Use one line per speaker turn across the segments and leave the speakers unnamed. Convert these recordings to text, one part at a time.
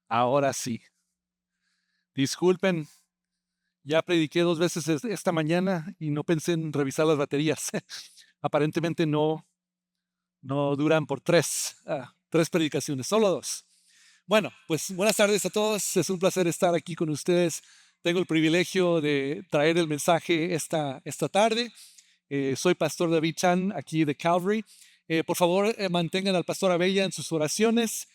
Ahora sí. Disculpen, ya prediqué 2 veces esta mañana y no pensé en revisar las baterías. Aparentemente no duran por 3 3 predicaciones, solo 2. Bueno, pues buenas tardes a todos. Es un placer estar aquí con ustedes. Tengo el privilegio de traer el mensaje esta tarde. Soy Pastor David Chan, aquí de Calvary. Por favor, mantengan al Pastor Abella en sus oraciones.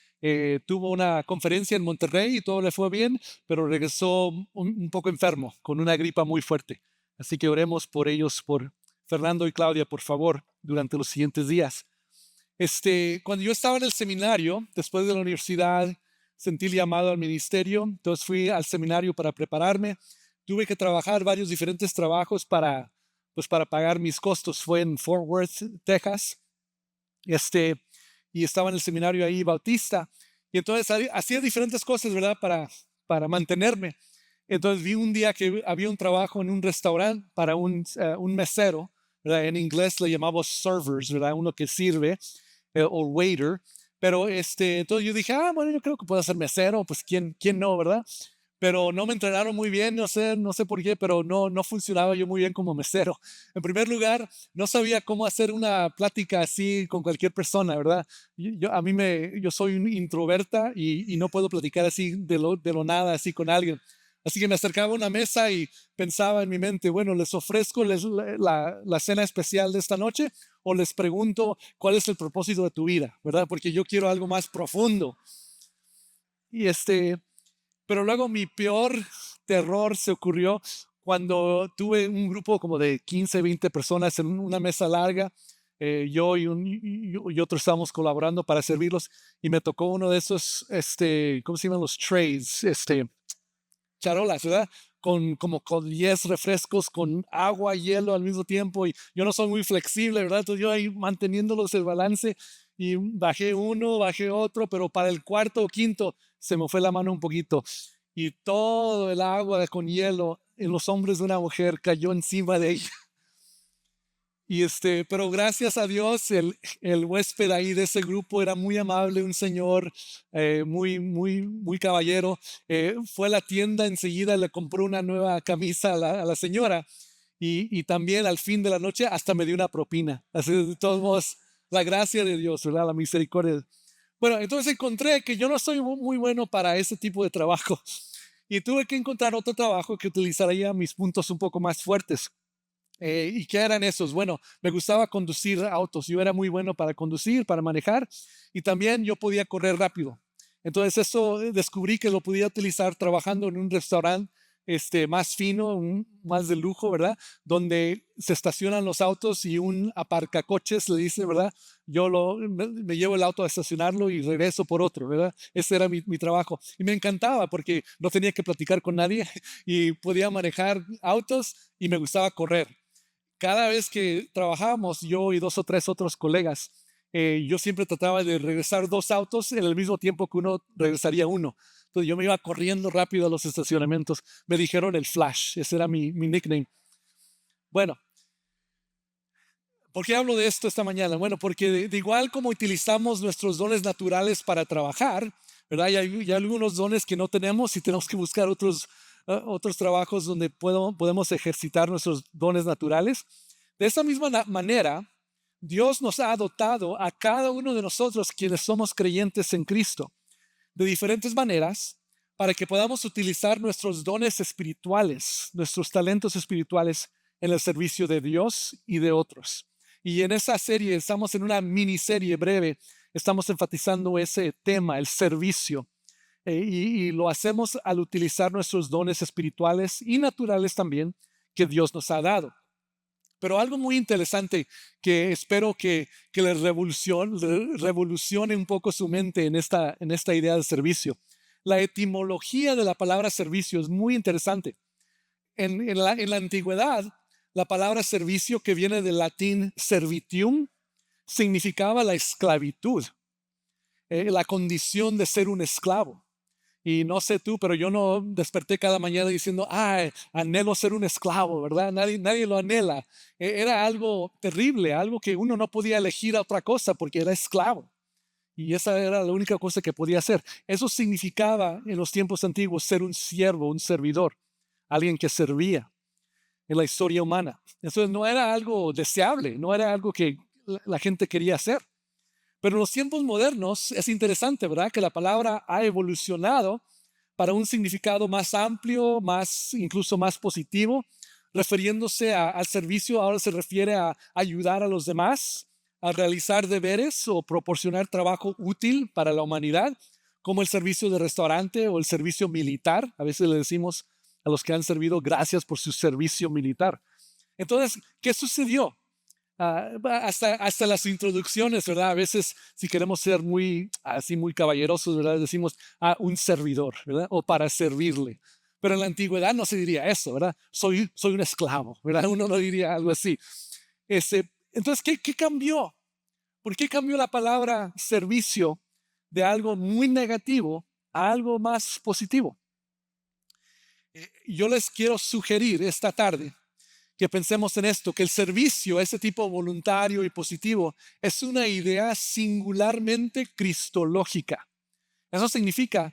Tuvo una conferencia en Monterrey y todo le fue bien, pero regresó un poco enfermo, con una gripa muy fuerte. Así que oremos por ellos, por Fernando y Claudia, por favor, durante los siguientes días. Cuando yo estaba en el seminario, después de la universidad, sentí el llamado al ministerio, entonces fui al seminario para prepararme. Tuve que trabajar varios diferentes trabajos para pagar mis costos. Fue en Fort Worth, Texas, y estaba en el seminario ahí bautista. Y entonces hacía diferentes cosas, ¿verdad? Para mantenerme. Entonces vi un día que había un trabajo en un restaurante para un mesero, ¿verdad? En inglés le llamamos servers, ¿verdad? Uno que sirve, o waiter. Pero entonces yo dije, bueno, yo creo que puedo ser mesero, pues quién no, ¿verdad? Pero no me entrenaron muy bien, no sé por qué, pero no funcionaba yo muy bien como mesero. En primer lugar, no sabía cómo hacer una plática así con cualquier persona, ¿verdad? Yo soy un introverta y no puedo platicar así de lo nada, así con alguien. Así que me acercaba a una mesa y pensaba en mi mente, bueno, les ofrezco la cena especial de esta noche o les pregunto cuál es el propósito de tu vida, ¿verdad? Porque yo quiero algo más profundo. Y pero luego mi peor terror se ocurrió cuando tuve un grupo como de 15, 20 personas en una mesa larga. Yo y otros estábamos colaborando para servirlos y me tocó uno de esos, ¿cómo se llaman los trays? Charolas, ¿verdad? Como con 10 refrescos, con agua, y hielo al mismo tiempo, y yo no soy muy flexible, ¿verdad? Entonces yo ahí manteniéndolos el balance, y bajé uno, bajé otro, pero para el cuarto o quinto se me fue la mano un poquito, y todo el agua con hielo en los hombros de una mujer cayó encima de ella. Pero gracias a Dios, el huésped ahí de ese grupo era muy amable, un señor muy caballero. Fue a la tienda enseguida, le compró una nueva camisa a la señora y también al fin de la noche hasta me dio una propina. Así de todos modos, la gracia de Dios, ¿verdad? La misericordia. Bueno, entonces encontré que yo no soy muy bueno para ese tipo de trabajo y tuve que encontrar otro trabajo que utilizaría mis puntos un poco más fuertes. ¿Y qué eran esos? Bueno, me gustaba conducir autos. Yo era muy bueno para conducir, para manejar, y también yo podía correr rápido. Entonces eso descubrí que lo podía utilizar trabajando en un restaurante más fino, más de lujo, ¿verdad? Donde se estacionan los autos y un aparcacoches le dice, ¿verdad? Me llevo el auto a estacionarlo y regreso por otro, ¿verdad? Ese era mi trabajo. Y me encantaba porque no tenía que platicar con nadie y podía manejar autos y me gustaba correr. Cada vez que trabajábamos, yo y 2 o 3 otros colegas, yo siempre trataba de regresar 2 autos en el mismo tiempo que uno regresaría uno. Entonces yo me iba corriendo rápido a los estacionamientos. Me dijeron el Flash, ese era mi nickname. Bueno, ¿por qué hablo de esto esta mañana? Bueno, porque de igual como utilizamos nuestros dones naturales para trabajar, ¿verdad? Hay algunos dones que no tenemos y tenemos que buscar otros trabajos donde podemos ejercitar nuestros dones naturales. De esa misma manera, Dios nos ha dotado a cada uno de nosotros quienes somos creyentes en Cristo de diferentes maneras para que podamos utilizar nuestros dones espirituales, nuestros talentos espirituales en el servicio de Dios y de otros. Y en esa serie, estamos en una miniserie breve, estamos enfatizando ese tema, el servicio. Y lo hacemos al utilizar nuestros dones espirituales y naturales también que Dios nos ha dado. Pero algo muy interesante que espero que les revolucione un poco su mente en esta idea de servicio. La etimología de la palabra servicio es muy interesante. En la antigüedad, la palabra servicio, que viene del latín servitium, significaba la esclavitud, la condición de ser un esclavo. Y no sé tú, pero yo no desperté cada mañana diciendo, anhelo ser un esclavo, ¿verdad? Nadie lo anhela. Era algo terrible, algo que uno no podía elegir a otra cosa porque era esclavo. Y esa era la única cosa que podía hacer. Eso significaba en los tiempos antiguos ser un siervo, un servidor, alguien que servía en la historia humana. Eso no era algo deseable, no era algo que la gente quería hacer. Pero en los tiempos modernos es interesante, ¿verdad? Que la palabra ha evolucionado para un significado más amplio, más, incluso más positivo, refiriéndose al servicio. Ahora se refiere a ayudar a los demás, a realizar deberes o proporcionar trabajo útil para la humanidad, como el servicio de restaurante o el servicio militar. A veces le decimos a los que han servido gracias por su servicio militar. Entonces, ¿qué sucedió? Hasta las introducciones, ¿verdad? A veces, si queremos ser muy, así, muy caballerosos, ¿verdad? Decimos a un servidor, ¿verdad? O para servirle. Pero en la antigüedad no se diría eso, ¿verdad? Soy un esclavo, ¿verdad? Uno no diría algo así. Entonces, ¿qué cambió? ¿Por qué cambió la palabra servicio de algo muy negativo a algo más positivo? Yo les quiero sugerir esta tarde que pensemos en esto, que el servicio, ese tipo voluntario y positivo, es una idea singularmente cristológica. Eso significa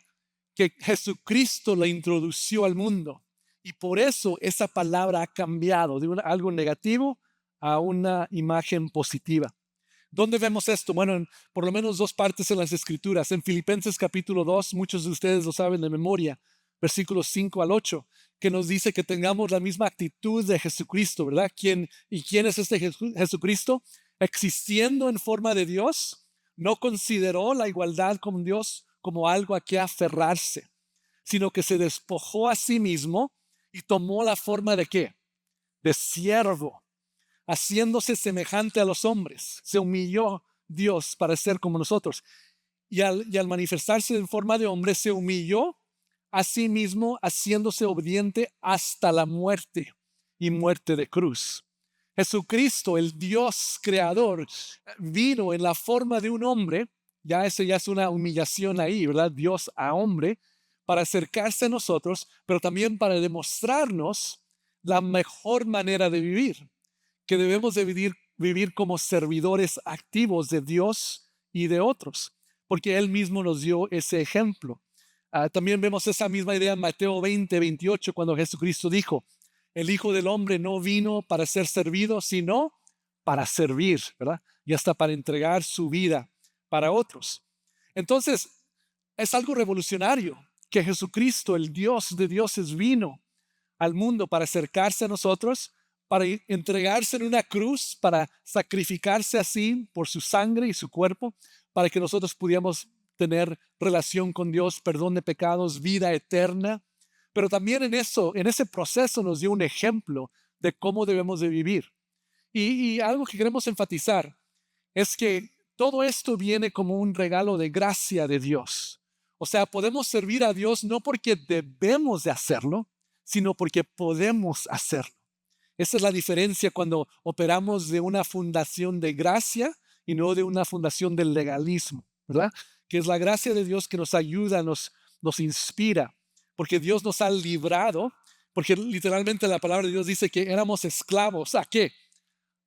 que Jesucristo la introdució al mundo y por eso esa palabra ha cambiado de algo negativo a una imagen positiva. ¿Dónde vemos esto? Bueno, en por lo menos dos partes en las Escrituras. En Filipenses capítulo 2, muchos de ustedes lo saben de memoria, versículos 5 al 8, que nos dice que tengamos la misma actitud de Jesucristo, ¿verdad? ¿Quién es este Jesucristo? Existiendo en forma de Dios, no consideró la igualdad con Dios como algo a que aferrarse, sino que se despojó a sí mismo y tomó la forma de ¿qué? De siervo, haciéndose semejante a los hombres. Se humilló Dios para ser como nosotros. Y al manifestarse en forma de hombre, se humilló a sí mismo, haciéndose obediente hasta la muerte y muerte de cruz. Jesucristo, el Dios creador, vino en la forma de un hombre. Ya eso ya es una humillación ahí, ¿verdad? Dios a hombre, para acercarse a nosotros, pero también para demostrarnos la mejor manera de vivir, que debemos de vivir como servidores activos de Dios y de otros, porque Él mismo nos dio ese ejemplo. También vemos esa misma idea en Mateo 20:28, cuando Jesucristo dijo, el Hijo del Hombre no vino para ser servido, sino para servir, ¿verdad? Y hasta para entregar su vida para otros. Entonces, es algo revolucionario que Jesucristo, el Dios de dioses, vino al mundo para acercarse a nosotros, para entregarse en una cruz, para sacrificarse así por su sangre y su cuerpo, para que nosotros pudiéramos tener relación con Dios, perdón de pecados, vida eterna. Pero también en ese proceso nos dio un ejemplo de cómo debemos de vivir. Y algo que queremos enfatizar es que todo esto viene como un regalo de gracia de Dios. O sea, podemos servir a Dios no porque debemos de hacerlo, sino porque podemos hacerlo. Esa es la diferencia cuando operamos de una fundación de gracia y no de una fundación del legalismo, ¿verdad? Que es la gracia de Dios que nos ayuda, nos inspira, porque Dios nos ha librado, porque literalmente la palabra de Dios dice que éramos esclavos. ¿A qué?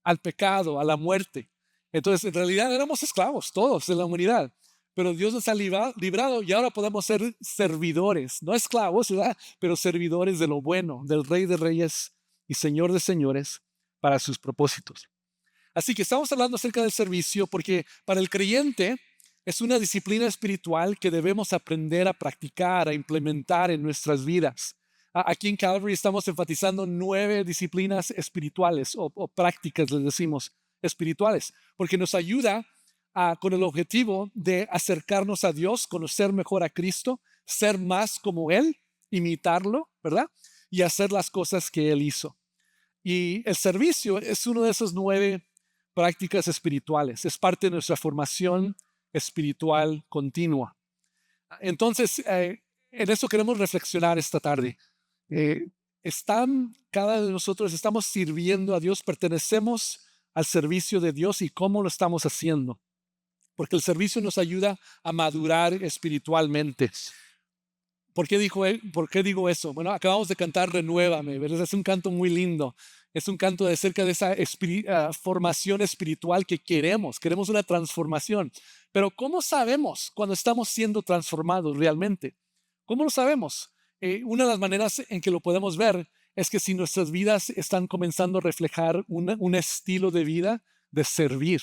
Al pecado, a la muerte. Entonces, en realidad éramos esclavos todos de la humanidad, pero Dios nos ha librado y ahora podemos ser servidores, no esclavos, ¿verdad? Pero servidores de lo bueno, del Rey de Reyes y Señor de Señores para sus propósitos. Así que estamos hablando acerca del servicio porque para el creyente es una disciplina espiritual que debemos aprender a practicar, a implementar en nuestras vidas. Aquí en Calvary estamos enfatizando 9 disciplinas espirituales o prácticas, les decimos, espirituales, porque nos ayuda con el objetivo de acercarnos a Dios, conocer mejor a Cristo, ser más como Él, imitarlo, ¿verdad? Y hacer las cosas que Él hizo. Y el servicio es uno de esos 9 prácticas espirituales. Es parte de nuestra formación espiritual continua. Entonces, en eso queremos reflexionar esta tarde. Cada uno de nosotros estamos sirviendo a Dios, pertenecemos al servicio de Dios y cómo lo estamos haciendo. Porque el servicio nos ayuda a madurar espiritualmente. ¿Por qué digo eso? Bueno, acabamos de cantar Renuévame, ¿verdad? Es un canto muy lindo. Es un canto acerca de esa formación espiritual que queremos. Queremos una transformación. Pero ¿cómo sabemos cuando estamos siendo transformados realmente? ¿Cómo lo sabemos? Una de las maneras en que lo podemos ver es que si nuestras vidas están comenzando a reflejar un estilo de vida de servir.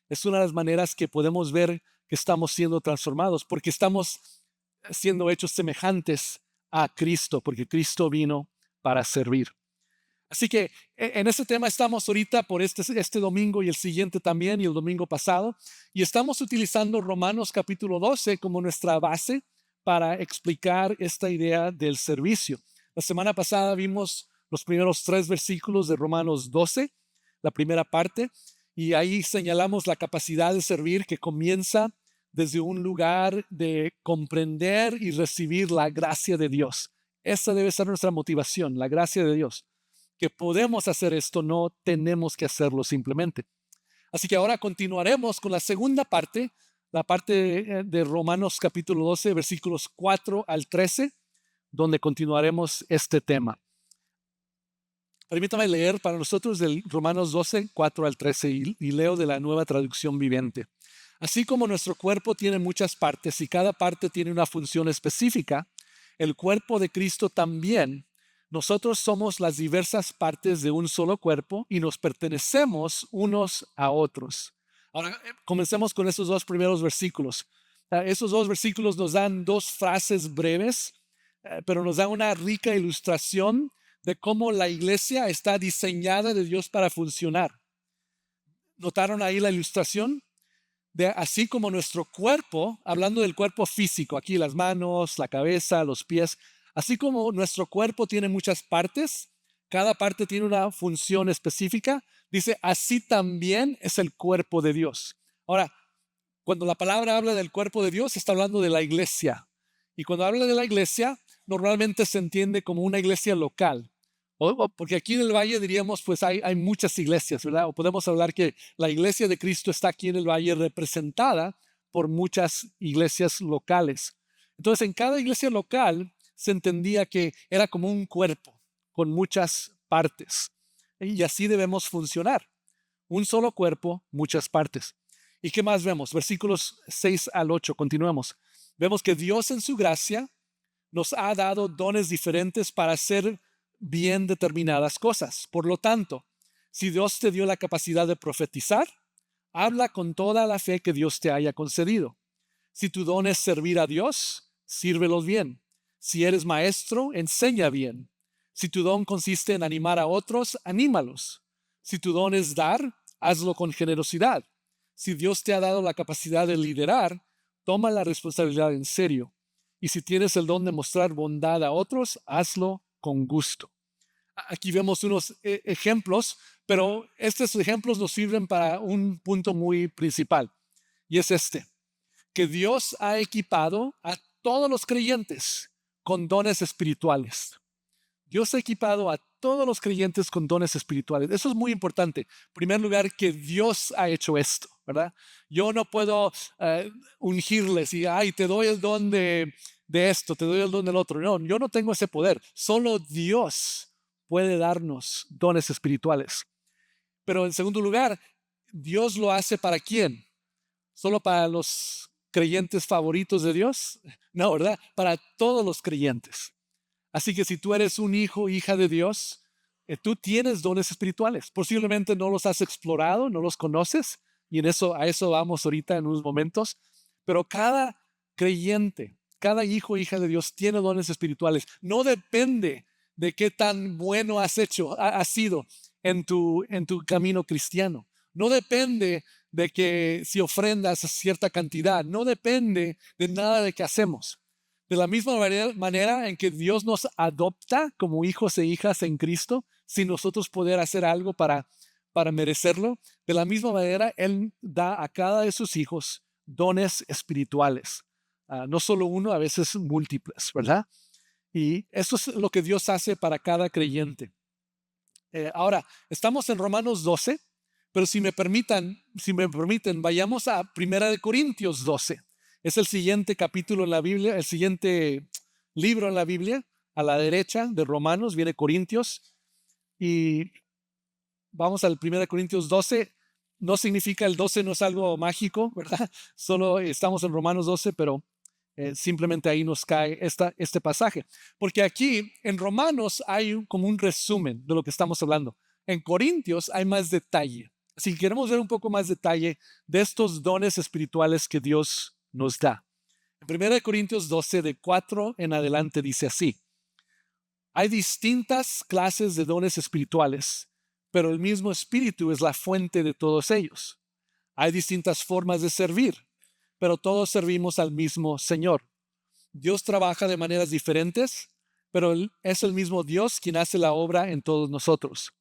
Es una de las maneras que podemos ver que estamos siendo transformados, porque estamos siendo hechos semejantes a Cristo, porque Cristo vino para servir. Así que en este tema estamos ahorita por este domingo y el siguiente también y el domingo pasado, y estamos utilizando Romanos capítulo 12 como nuestra base para explicar esta idea del servicio. La semana pasada vimos los primeros 3 versículos de Romanos 12, la primera parte, y ahí señalamos la capacidad de servir que comienza desde un lugar de comprender y recibir la gracia de Dios. Esa debe ser nuestra motivación, la gracia de Dios. Que podemos hacer esto, no tenemos que hacerlo simplemente. Así que ahora continuaremos con la segunda parte, la parte de Romanos capítulo 12, versículos 4 al 13, donde continuaremos este tema. Permítame leer para nosotros del Romanos 12, 4 al 13 y leo de la Nueva Traducción Viviente. Así como nuestro cuerpo tiene muchas partes y cada parte tiene una función específica, el cuerpo de Cristo también. Nosotros somos las diversas partes de un solo cuerpo y nos pertenecemos unos a otros. Ahora, comencemos con esos 2 primeros versículos. Esos 2 versículos nos dan 2 frases breves, pero nos dan una rica ilustración de cómo la iglesia está diseñada de Dios para funcionar. ¿Notaron ahí la ilustración? De así como nuestro cuerpo, hablando del cuerpo físico, aquí las manos, la cabeza, los pies, así como nuestro cuerpo tiene muchas partes, cada parte tiene una función específica, dice, así también es el cuerpo de Dios. Ahora, cuando la palabra habla del cuerpo de Dios, está hablando de la iglesia. Y cuando habla de la iglesia, normalmente se entiende como una iglesia local. Porque aquí en el valle diríamos, pues hay muchas iglesias, ¿verdad? O podemos hablar que la iglesia de Cristo está aquí en el valle representada por muchas iglesias locales. Entonces, en cada iglesia local se entendía que era como un cuerpo con muchas partes. Y así debemos funcionar. Un solo cuerpo, muchas partes. ¿Y qué más vemos? Versículos 6 al 8, continuemos. Vemos que Dios en su gracia nos ha dado dones diferentes para hacer bien determinadas cosas. Por lo tanto, si Dios te dio la capacidad de profetizar, habla con toda la fe que Dios te haya concedido. Si tu don es servir a Dios, sírvelos bien. Si eres maestro, enseña bien. Si tu don consiste en animar a otros, anímalos. Si tu don es dar, hazlo con generosidad. Si Dios te ha dado la capacidad de liderar, toma la responsabilidad en serio. Y si tienes el don de mostrar bondad a otros, hazlo con gusto. Aquí vemos unos ejemplos, pero estos ejemplos nos sirven para un punto muy principal, y es este, que Dios ha equipado a todos los creyentes con dones espirituales. Dios ha equipado a todos los creyentes con dones espirituales. Eso es muy importante. En primer lugar, que Dios ha hecho esto, ¿verdad? Yo no puedo ungirles y, te doy el don de esto, te doy el don del otro. No, yo no tengo ese poder. Solo Dios puede darnos dones espirituales. Pero en segundo lugar, Dios lo hace ¿para quién? ¿Solo para los creyentes favoritos de Dios? No, ¿verdad? Para todos los creyentes. Así que si tú eres un hijo, hija de Dios, tú tienes dones espirituales. Posiblemente no los has explorado, no los conoces, y a eso vamos ahorita en unos momentos. Pero cada creyente, cada hijo, hija de Dios tiene dones espirituales. No depende de qué tan bueno has sido en tu camino cristiano. No depende de que si ofrendas cierta cantidad. No depende de nada de que hacemos. De la misma manera en que Dios nos adopta como hijos e hijas en Cristo, sin nosotros poder hacer algo para merecerlo, de la misma manera Él da a cada de sus hijos dones espirituales. No solo uno, a veces múltiples, ¿verdad? Y eso es lo que Dios hace para cada creyente. Ahora, estamos en Romanos 12, pero si me permiten, vayamos a 1 Corintios 12. Es el siguiente capítulo en la Biblia, el siguiente libro en la Biblia. A la derecha de Romanos viene Corintios. Y vamos al 1 Corintios 12. no significa el 12, no es algo mágico, ¿verdad? Solo estamos en Romanos 12, pero simplemente ahí nos cae este pasaje. Porque aquí en Romanos hay como un resumen de lo que estamos hablando. En Corintios hay más detalle. Si queremos ver un poco más detalle de estos dones espirituales que Dios nos da. En 1 Corintios 12, de 4 en adelante, dice así: hay distintas clases de dones espirituales, pero el mismo Espíritu es la fuente de todos ellos. Hay distintas formas de servir, pero todos servimos al mismo Señor. Dios trabaja de maneras diferentes, pero es el mismo Dios quien hace la obra en todos nosotros.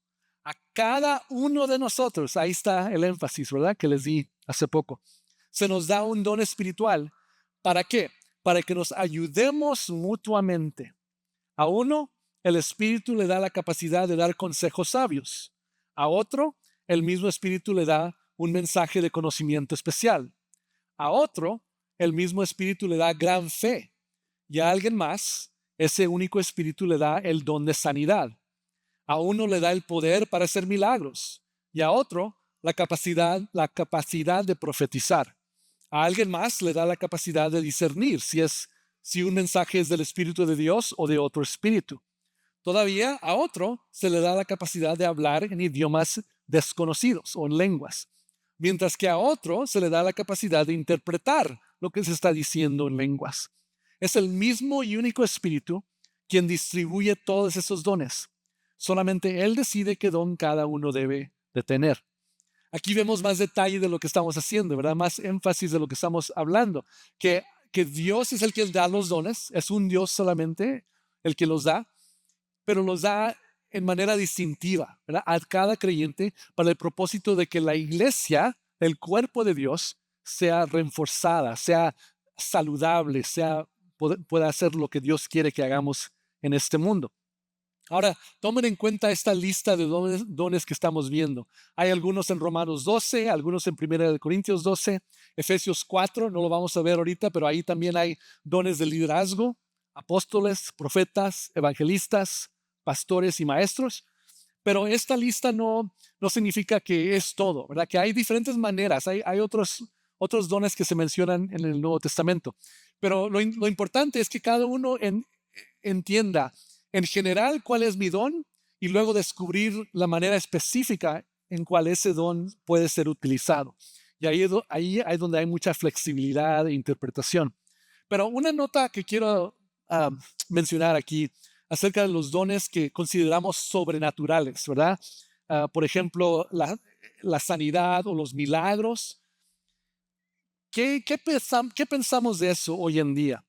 A cada uno de nosotros, ahí está el énfasis, ¿verdad? Que les di hace poco. Se nos da un don espiritual. ¿Para qué? Para que nos ayudemos mutuamente. A uno, el Espíritu le da la capacidad de dar consejos sabios. A otro, el mismo Espíritu le da un mensaje de conocimiento especial. A otro, el mismo Espíritu le da gran fe. Y a alguien más, ese único Espíritu le da el don de sanidad. A uno le da el poder para hacer milagros. Y a otro, la capacidad de profetizar. A alguien más le da la capacidad de discernir si un mensaje es del Espíritu de Dios o de otro espíritu. Todavía a otro se le da la capacidad de hablar en idiomas desconocidos o en lenguas, mientras que a otro se le da la capacidad de interpretar lo que se está diciendo en lenguas. Es el mismo y único Espíritu quien distribuye todos esos dones. Solamente Él decide qué don cada uno debe de tener. Aquí vemos más detalle de lo que estamos haciendo, ¿verdad? Más énfasis de lo que estamos hablando, que Dios es el que da los dones, es un Dios solamente el que los da, pero los da en manera distintiva, ¿verdad? A cada creyente para el propósito de que la iglesia, el cuerpo de Dios, sea reforzada, sea saludable, pueda hacer lo que Dios quiere que hagamos en este mundo. Ahora, tomen en cuenta esta lista de dones que estamos viendo. Hay algunos en Romanos 12, algunos en 1 Corintios 12, Efesios 4, no lo vamos a ver ahorita, pero ahí también hay dones de liderazgo, apóstoles, profetas, evangelistas, pastores y maestros. Pero esta lista no significa que es todo, ¿verdad? Que hay diferentes maneras, hay otros dones que se mencionan en el Nuevo Testamento. Pero lo importante es que cada uno entienda en general cuál es mi don y luego descubrir la manera específica en cual ese don puede ser utilizado. Y ahí es donde hay mucha flexibilidad e interpretación. Pero una nota que quiero mencionar aquí acerca de los dones que consideramos sobrenaturales, ¿verdad? Por ejemplo, la sanidad o los milagros. ¿Qué pensamos de eso hoy en día?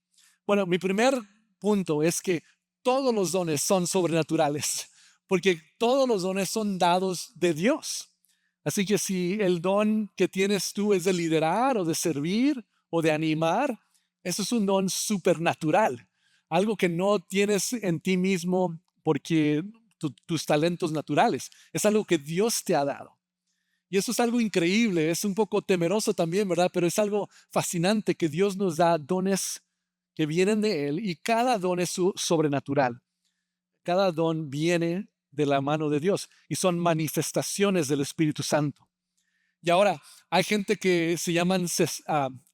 Bueno, mi primer punto es que todos los dones son sobrenaturales, porque todos los dones son dados de Dios. Así que si el don que tienes tú es de liderar o de servir o de animar, eso es un don supernatural, algo que no tienes en ti mismo porque tus talentos naturales, es algo que Dios te ha dado. Y eso es algo increíble, es un poco temeroso también, ¿verdad? Pero es algo fascinante que Dios nos da dones que vienen de Él y cada don es sobrenatural. Cada don viene de la mano de Dios y son manifestaciones del Espíritu Santo. Y ahora, hay gente que se llaman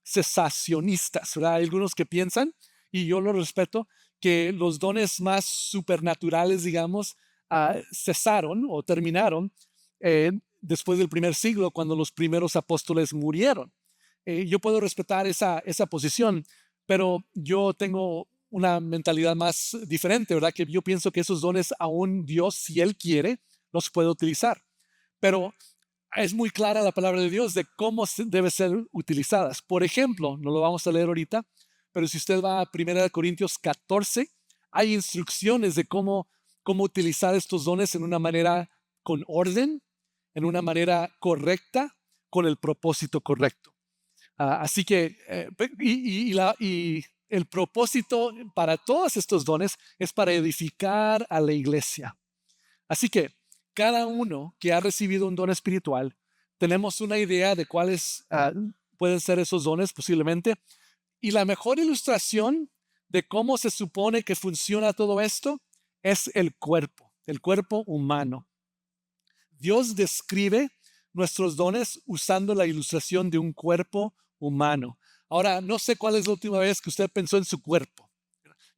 cesacionistas, ¿verdad? Hay algunos que piensan, y yo lo respeto, que los dones más supernaturales, digamos, cesaron o terminaron después del primer siglo, cuando los primeros apóstoles murieron. Yo puedo respetar esa posición, pero yo tengo una mentalidad más diferente, ¿verdad? Que yo pienso que esos dones aún Dios, si Él quiere, los puede utilizar. Pero es muy clara la palabra de Dios de cómo deben ser utilizadas. Por ejemplo, no lo vamos a leer ahorita, pero si usted va a 1 Corintios 14, hay instrucciones de cómo utilizar estos dones en una manera con orden, en una manera correcta, con el propósito correcto. Así que, y el propósito para todos estos dones es para edificar a la iglesia. Así que cada uno que ha recibido un don espiritual, tenemos una idea de cuáles pueden ser esos dones posiblemente. Y la mejor ilustración de cómo se supone que funciona todo esto es el cuerpo humano. Dios describe nuestros dones usando la ilustración de un cuerpo humano. Ahora, no sé cuál es la última vez que usted pensó en su cuerpo.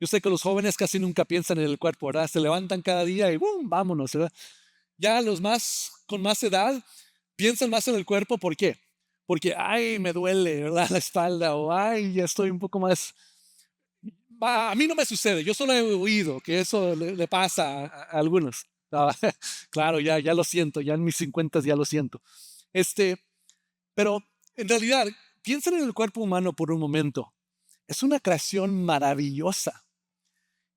Yo sé que los jóvenes casi nunca piensan en el cuerpo, ¿verdad? Se levantan cada día y ¡bum! Vámonos, ¿verdad? Ya los más con más edad piensan más en el cuerpo, ¿por qué? Porque, ay, me duele, ¿verdad? La espalda, o ay, ya estoy un poco más. A mí no me sucede, yo solo he oído que eso le pasa a algunos. Ah, claro, ya lo siento, ya en mis 50 ya lo siento. Este, pero en realidad, piensen en el cuerpo humano por un momento. Es una creación maravillosa.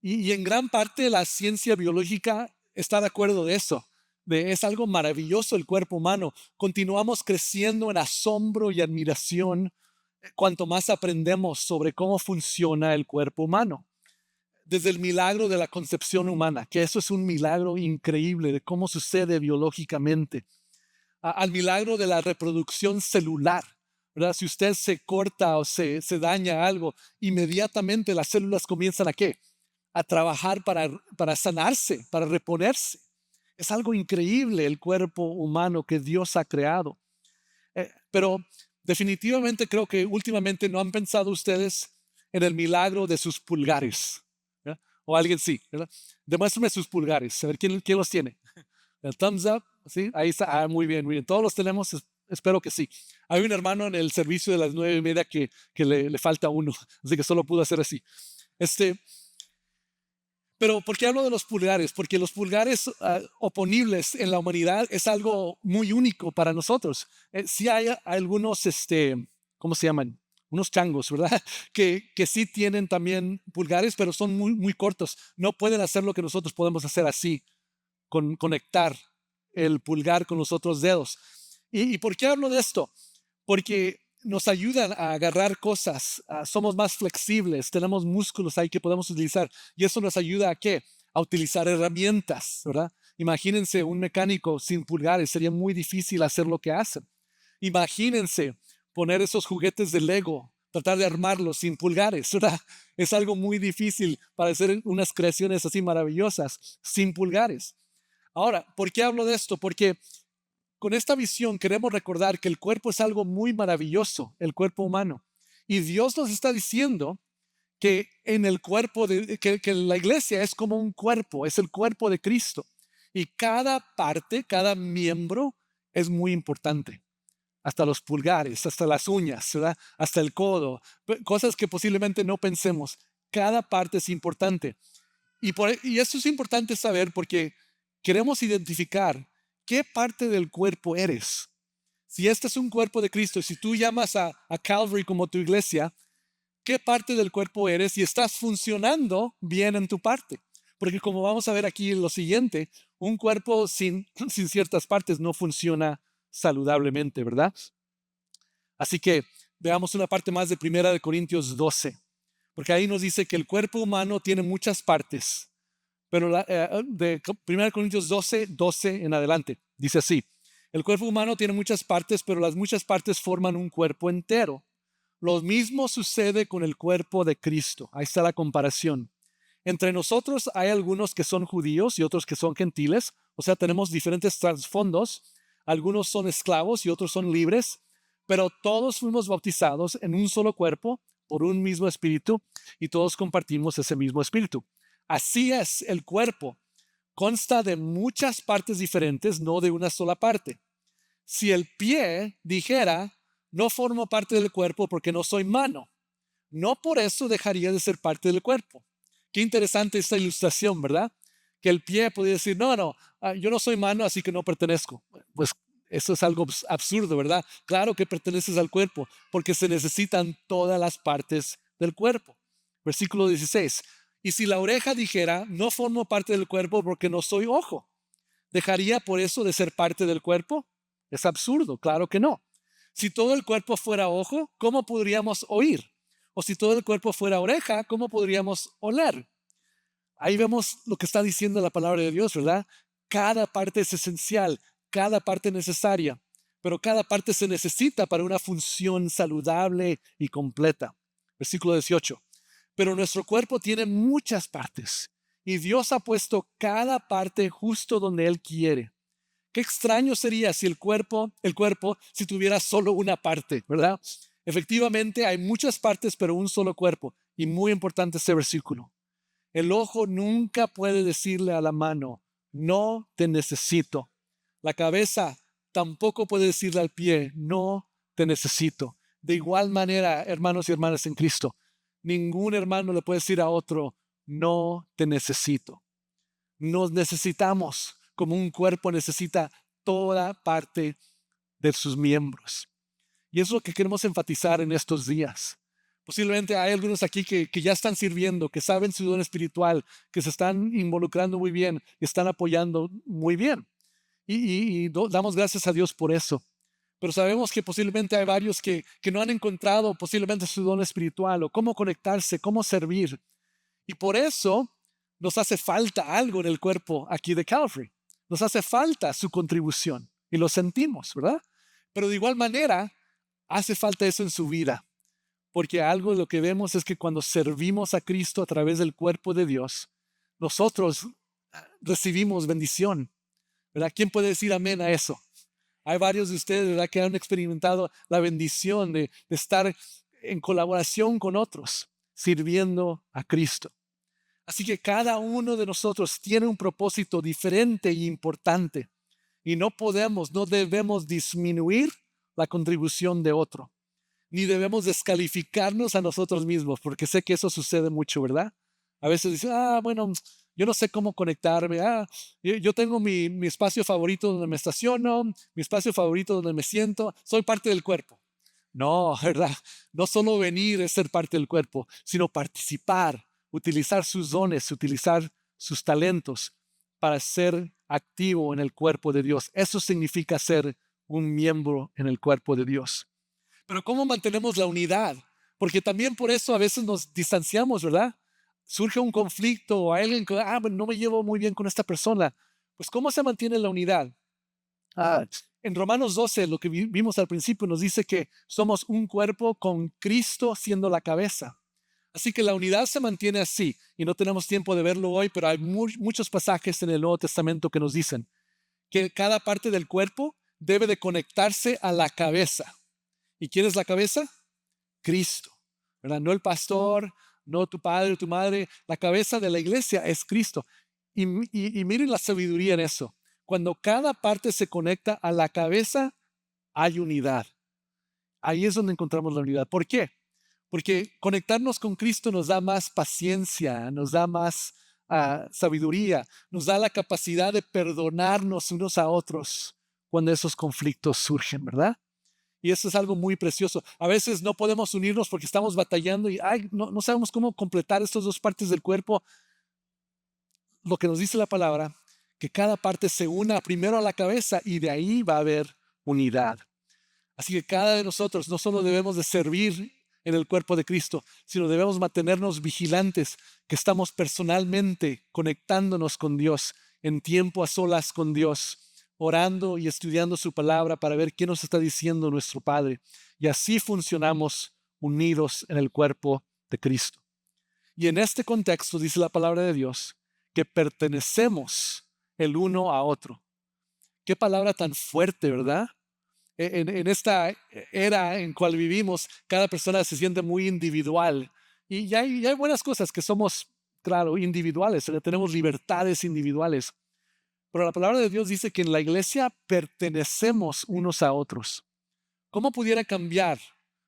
Y en gran parte la ciencia biológica está de acuerdo de eso. Es algo maravilloso el cuerpo humano. Continuamos creciendo en asombro y admiración cuanto más aprendemos sobre cómo funciona el cuerpo humano. Desde el milagro de la concepción humana, que eso es un milagro increíble de cómo sucede biológicamente, al milagro de la reproducción celular. ¿Verdad? Si usted se corta o se daña algo, inmediatamente las células comienzan a ¿qué? A trabajar para sanarse, para reponerse. Es algo increíble el cuerpo humano que Dios ha creado. Pero definitivamente creo que últimamente no han pensado ustedes en el milagro de sus pulgares. ¿Verdad? O alguien sí, ¿verdad? Demuéstrame sus pulgares, a ver quién los tiene. El thumbs up, ¿sí? Ahí está. Ah, muy bien, muy bien. Todos los tenemos, espero que sí. Hay un hermano en el servicio de las 9:30 que le falta uno, así que solo pudo hacer así. Pero ¿por qué hablo de los pulgares? Porque los pulgares oponibles en la humanidad es algo muy único para nosotros. Sí hay algunos, ¿cómo se llaman? Unos changos, ¿verdad? Que sí tienen también pulgares, pero son muy, muy cortos. No pueden hacer lo que nosotros podemos hacer así, conectar el pulgar con los otros dedos. ¿Y por qué hablo de esto? Porque nos ayudan a agarrar cosas, somos más flexibles, tenemos músculos ahí que podemos utilizar y eso nos ayuda a qué? A utilizar herramientas, ¿verdad? Imagínense un mecánico sin pulgares, sería muy difícil hacer lo que hacen. Imagínense poner esos juguetes de Lego, tratar de armarlos sin pulgares, ¿verdad? Es algo muy difícil para hacer unas creaciones así maravillosas sin pulgares. Ahora, ¿por qué hablo de esto? Porque con esta visión queremos recordar que el cuerpo es algo muy maravilloso, el cuerpo humano. Y Dios nos está diciendo que en el cuerpo, que la iglesia es como un cuerpo, es el cuerpo de Cristo. Y cada parte, cada miembro es muy importante. Hasta los pulgares, hasta las uñas, ¿verdad? Hasta el codo, cosas que posiblemente no pensemos. Cada parte es importante. Y eso es importante saber porque queremos identificar qué parte del cuerpo eres. Si este es un cuerpo de Cristo, si tú llamas a Calvary como tu iglesia, ¿qué parte del cuerpo eres y estás funcionando bien en tu parte? Porque como vamos a ver aquí en lo siguiente, un cuerpo sin ciertas partes no funciona saludablemente, ¿verdad? Así que veamos una parte más de 1 Corintios 12, porque ahí nos dice que el cuerpo humano tiene muchas partes. Pero de 1 Corintios 12 en adelante, dice así: el cuerpo humano tiene muchas partes, pero las muchas partes forman un cuerpo entero. Lo mismo sucede con el cuerpo de Cristo. Ahí está la comparación. Entre nosotros hay algunos que son judíos y otros que son gentiles, o sea, tenemos diferentes trasfondos. Algunos son esclavos y otros son libres, pero todos fuimos bautizados en un solo cuerpo por un mismo espíritu y todos compartimos ese mismo espíritu. Así es el cuerpo. Consta de muchas partes diferentes, no de una sola parte. Si el pie dijera, no formo parte del cuerpo porque no soy mano, no por eso dejaría de ser parte del cuerpo. Qué interesante esta ilustración, ¿verdad? Que el pie podría decir, no, yo no soy mano, así que no pertenezco. Pues eso es algo absurdo, ¿verdad? Claro que perteneces al cuerpo, porque se necesitan todas las partes del cuerpo. Versículo 16. Y si la oreja dijera, no formo parte del cuerpo porque no soy ojo, ¿dejaría por eso de ser parte del cuerpo? Es absurdo, claro que no. Si todo el cuerpo fuera ojo, ¿cómo podríamos oír? O si todo el cuerpo fuera oreja, ¿cómo podríamos oler? Ahí vemos lo que está diciendo la palabra de Dios, ¿verdad? Cada parte es esencial, cada parte necesaria, pero cada parte se necesita para una función saludable y completa. Versículo 18. Pero nuestro cuerpo tiene muchas partes y Dios ha puesto cada parte justo donde Él quiere. Qué extraño sería si el cuerpo, si tuviera solo una parte, ¿verdad? Efectivamente, hay muchas partes, pero un solo cuerpo. Y muy importante este versículo. El ojo nunca puede decirle a la mano, no te necesito. La cabeza tampoco puede decirle al pie, no te necesito. De igual manera, hermanos y hermanas en Cristo, ningún hermano le puede decir a otro, no te necesito. Nos necesitamos como un cuerpo necesita toda parte de sus miembros. Y eso es lo que queremos enfatizar en estos días. Posiblemente hay algunos aquí que ya están sirviendo, que saben su don espiritual, que se están involucrando muy bien y están apoyando muy bien. Y damos gracias a Dios por eso. Pero sabemos que posiblemente hay varios que no han encontrado posiblemente su don espiritual o cómo conectarse, cómo servir. Y por eso nos hace falta algo en el cuerpo aquí de Calvary. Nos hace falta su contribución y lo sentimos, ¿verdad? Pero de igual manera, hace falta eso en su vida. Porque algo de lo que vemos es que cuando servimos a Cristo a través del cuerpo de Dios, nosotros recibimos bendición, ¿verdad? ¿Quién puede decir amén a eso? Hay varios de ustedes, ¿verdad?, que han experimentado la bendición de estar en colaboración con otros, sirviendo a Cristo. Así que cada uno de nosotros tiene un propósito diferente y importante. Y no debemos disminuir la contribución de otro. Ni debemos descalificarnos a nosotros mismos, porque sé que eso sucede mucho, ¿verdad? A veces dicen, bueno, yo no sé cómo conectarme. Yo tengo mi espacio favorito donde me estaciono, mi espacio favorito donde me siento. Soy parte del cuerpo. No, ¿verdad? No solo venir es ser parte del cuerpo, sino participar, utilizar sus dones, utilizar sus talentos para ser activo en el cuerpo de Dios. Eso significa ser un miembro en el cuerpo de Dios. Pero ¿cómo mantenemos la unidad? Porque también por eso a veces nos distanciamos, ¿verdad? Surge un conflicto o alguien que, no me llevo muy bien con esta persona. Pues ¿cómo se mantiene la unidad? En Romanos 12, lo que vimos al principio, nos dice que somos un cuerpo con Cristo siendo la cabeza. Así que la unidad se mantiene así, y no tenemos tiempo de verlo hoy, pero hay muchos pasajes en el Nuevo Testamento que nos dicen que cada parte del cuerpo debe de conectarse a la cabeza. ¿Y quién es la cabeza? Cristo, ¿verdad? No el pastor, no tu padre o tu madre. La cabeza de la iglesia es Cristo. Y miren la sabiduría en eso. Cuando cada parte se conecta a la cabeza, hay unidad. Ahí es donde encontramos la unidad. ¿Por qué? Porque conectarnos con Cristo nos da más paciencia, nos da más sabiduría, nos da la capacidad de perdonarnos unos a otros cuando esos conflictos surgen, ¿verdad? Y eso es algo muy precioso. A veces no podemos unirnos porque estamos batallando y no sabemos cómo completar estas dos partes del cuerpo. Lo que nos dice la palabra, que cada parte se una primero a la cabeza y de ahí va a haber unidad. Así que cada de nosotros no solo debemos de servir en el cuerpo de Cristo, sino debemos mantenernos vigilantes, que estamos personalmente conectándonos con Dios, en tiempo a solas con Dios, orando y estudiando su palabra para ver qué nos está diciendo nuestro Padre. Y así funcionamos unidos en el cuerpo de Cristo. Y en este contexto dice la palabra de Dios que pertenecemos el uno a otro. Qué palabra tan fuerte, ¿verdad? En esta era en cual vivimos, cada persona se siente muy individual. Y ya hay buenas cosas que somos, claro, individuales, tenemos libertades individuales. Pero la palabra de Dios dice que en la iglesia pertenecemos unos a otros. ¿Cómo pudiera cambiar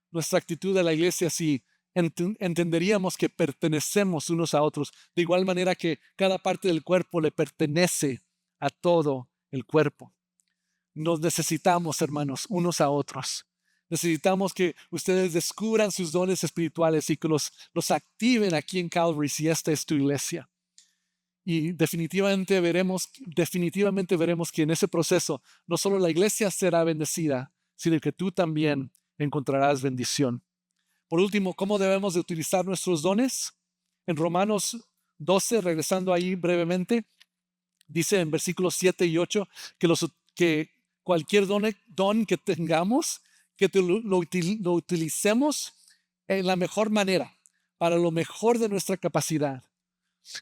nuestra actitud de la iglesia si entenderíamos que pertenecemos unos a otros? De igual manera que cada parte del cuerpo le pertenece a todo el cuerpo. Nos necesitamos, hermanos, unos a otros. Necesitamos que ustedes descubran sus dones espirituales y que los activen aquí en Calvary si esta es tu iglesia. Y definitivamente veremos que en ese proceso no solo la iglesia será bendecida, sino que tú también encontrarás bendición. Por último, ¿cómo debemos de utilizar nuestros dones? En Romanos 12, regresando ahí brevemente, dice en versículos 7 y 8 que cualquier don que tengamos, que lo utilicemos en la mejor manera, para lo mejor de nuestra capacidad,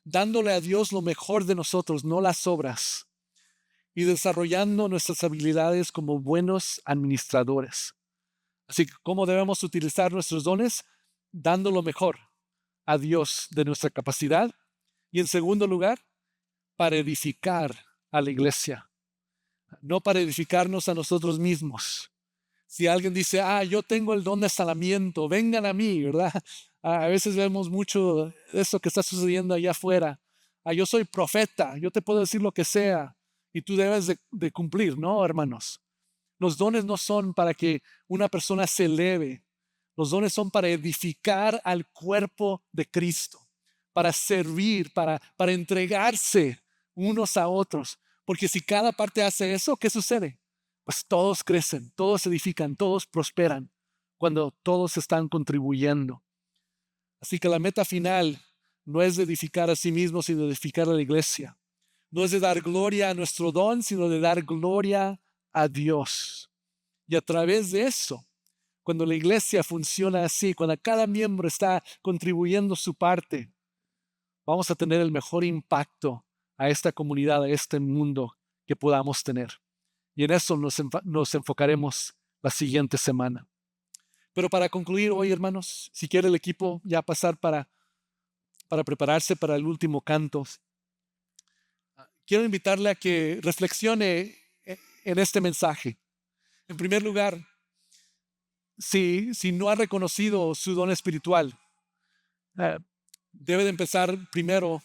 dándole a Dios lo mejor de nosotros, no las obras. y desarrollando nuestras habilidades como buenos administradores. Así que, ¿cómo debemos utilizar nuestros dones? Dando lo mejor a Dios de nuestra capacidad. Y en segundo lugar, para edificar a la iglesia, no para edificarnos a nosotros mismos. Si alguien dice, yo tengo el don de sanamiento, vengan a mí, ¿verdad? A veces vemos mucho de eso que está sucediendo allá afuera. Yo soy profeta, yo te puedo decir lo que sea y tú debes de cumplir, ¿no, hermanos? Los dones no son para que una persona se eleve. Los dones son para edificar al cuerpo de Cristo, para servir, para entregarse unos a otros. Porque si cada parte hace eso, ¿qué sucede? Pues todos crecen, todos se edifican, todos prosperan cuando todos están contribuyendo. Así que la meta final no es de edificar a sí mismos, sino de edificar a la iglesia. No es de dar gloria a nuestro don, sino de dar gloria a Dios. Y a través de eso, cuando la iglesia funciona así, cuando cada miembro está contribuyendo su parte, vamos a tener el mejor impacto a esta comunidad, a este mundo que podamos tener. Y en eso nos enfocaremos la siguiente semana. Pero para concluir hoy, hermanos, si quiere el equipo ya pasar para prepararse para el último canto, quiero invitarle a que reflexione en este mensaje. En primer lugar, si no ha reconocido su don espiritual, debe de empezar primero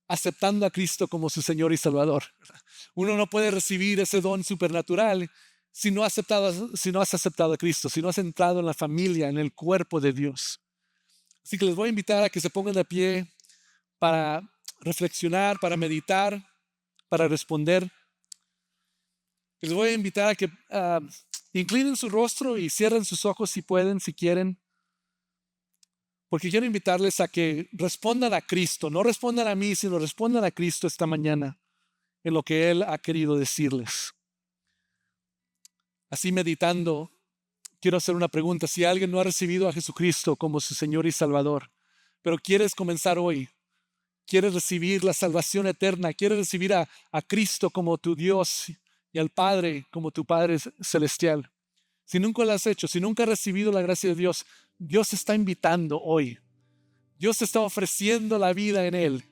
aceptando a Cristo como su Señor y Salvador. Uno no puede recibir ese don supernatural si no has aceptado a Cristo, si no has entrado en la familia, en el cuerpo de Dios. Así que les voy a invitar a que se pongan de pie para reflexionar, para meditar, para responder. Les voy a invitar a que inclinen su rostro y cierren sus ojos si pueden, si quieren. Porque quiero invitarles a que respondan a Cristo. No respondan a mí, sino respondan a Cristo esta mañana en lo que Él ha querido decirles. Así meditando, quiero hacer una pregunta. Si alguien no ha recibido a Jesucristo como su Señor y Salvador, pero quieres comenzar hoy, quieres recibir la salvación eterna, quieres recibir a Cristo como tu Dios y al Padre como tu Padre celestial. Si nunca lo has hecho, si nunca has recibido la gracia de Dios, Dios está invitando hoy. Dios está ofreciendo la vida en Él.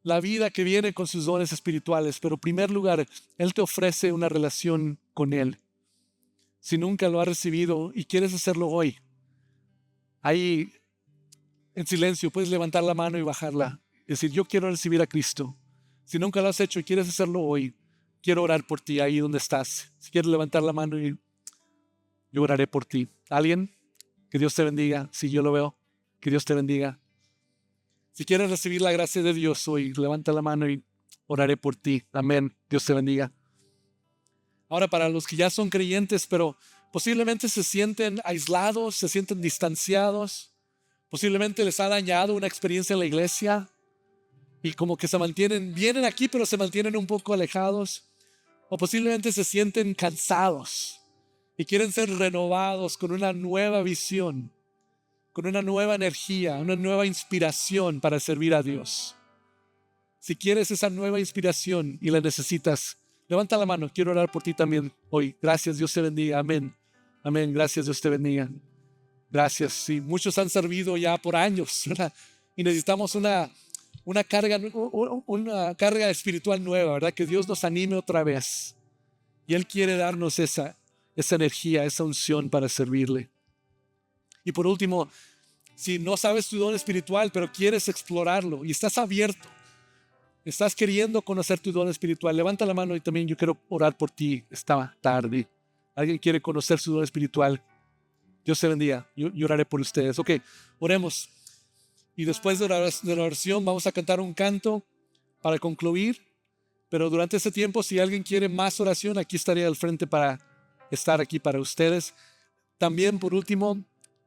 La vida que viene con sus dones espirituales. Pero en primer lugar, Él te ofrece una relación con Él. Si nunca lo has recibido y quieres hacerlo hoy, ahí en silencio puedes levantar la mano y bajarla. Es decir, yo quiero recibir a Cristo. Si nunca lo has hecho y quieres hacerlo hoy, quiero orar por ti ahí donde estás. Si quieres levantar la mano y yo oraré por ti. ¿Alguien? Que Dios te bendiga. Si yo lo veo, que Dios te bendiga. Si quieres recibir la gracia de Dios hoy, levanta la mano y oraré por ti. Amén. Dios te bendiga. Ahora, para los que ya son creyentes, pero posiblemente se sienten aislados, se sienten distanciados, posiblemente les ha dañado una experiencia en la iglesia y como que vienen aquí, pero se mantienen un poco alejados, o posiblemente se sienten cansados y quieren ser renovados con una nueva visión, con una nueva energía, una nueva inspiración para servir a Dios. Si quieres esa nueva inspiración y la necesitas, levanta la mano. Quiero orar por ti también hoy. Gracias, Dios te bendiga. Amén. Amén. Gracias, Dios te bendiga. Gracias. Sí, muchos han servido ya por años, ¿verdad? Y necesitamos una carga espiritual nueva, ¿verdad? Que Dios nos anime otra vez. Y Él quiere darnos esa energía, esa unción para servirle. Y por último, si no sabes tu don espiritual, pero quieres explorarlo y estás abierto, estás queriendo conocer tu don espiritual, levanta la mano y también yo quiero orar por ti esta tarde. ¿Alguien quiere conocer su don espiritual? Dios te bendiga. Yo oraré por ustedes. Ok, oremos. Y después de la oración vamos a cantar un canto para concluir. Pero durante ese tiempo, si alguien quiere más oración, aquí estaré al frente para estar aquí para ustedes. También, por último,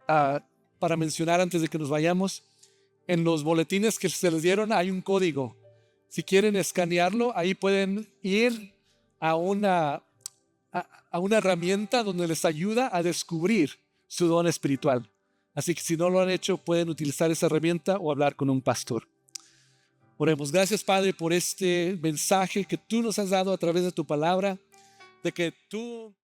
para mencionar antes de que nos vayamos, en los boletines que se les dieron hay un código. Si quieren escanearlo, ahí pueden ir a una herramienta donde les ayuda a descubrir su don espiritual. Así que si no lo han hecho, pueden utilizar esa herramienta o hablar con un pastor. Oremos. Gracias, Padre, por este mensaje que tú nos has dado a través de tu palabra, de que tú